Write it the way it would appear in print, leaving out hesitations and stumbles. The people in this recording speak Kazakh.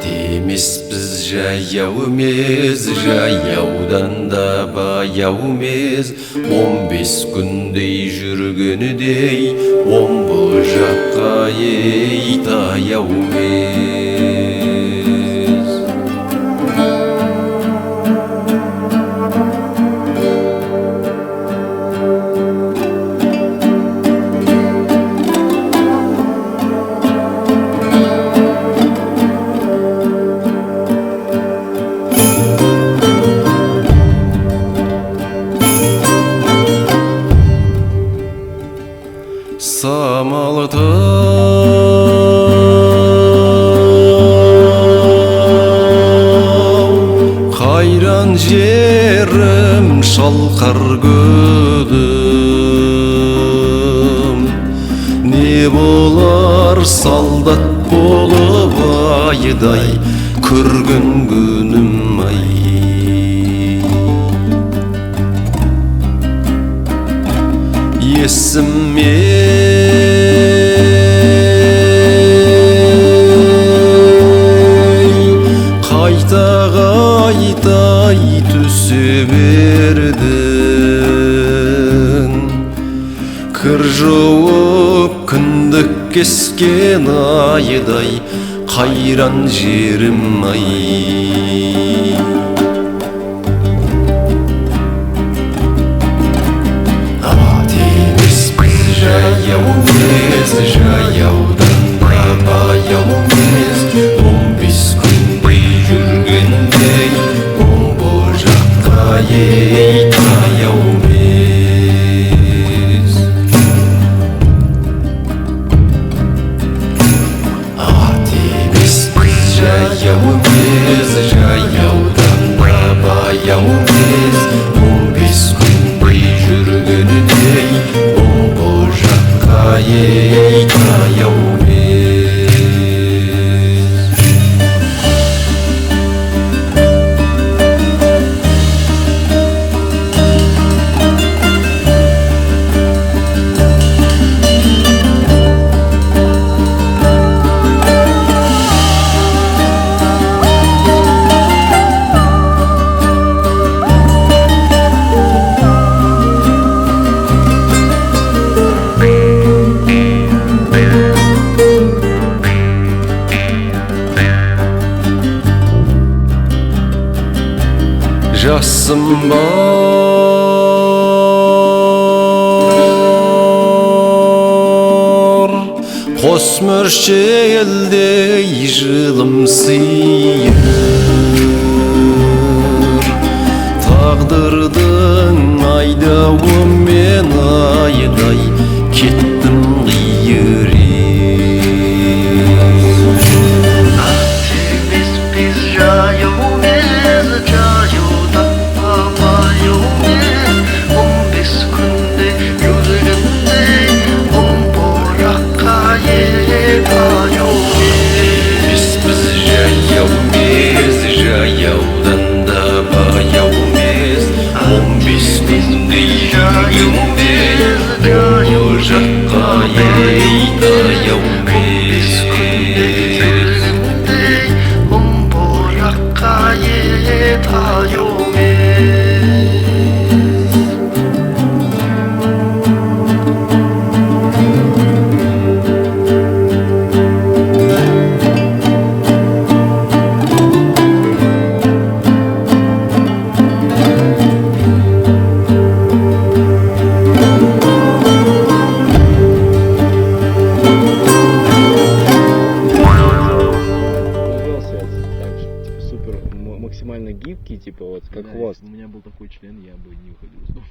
Емеспіз жаяу емес, жаяудан да баяу емес. 15 күндей жүргенідей, омбы жаққа ей таяу емес. Самалтау қайран жерім, шалқар көдім. Не болар солдат болып айдай, көрген күнім ай. Есіме қайта түсе бердің. Кір жауып күндік кескен айдай, қайран жерім ай. Жаяу емес, жаяудан да баяу емес. 15 күндей жүргендей, омбы жаққа ей таяу емес. Ат емеспіз жаяу емес, жаяудан да баяу емес. 15 күндей жүргенідей, ей таяу жасым бар, қос мөршелдей жылым сыйыр. Тағдырдың айдауымен айдай, кеттім қиыр. Жаяудан да баяу емес. 15 күндей жүргендей, омбы жаққа ей таяу емес. Омбы жаққа ей таяу максимально гибкий, типа вот как хвост. У меня был такой член, я бы не уходил с дома.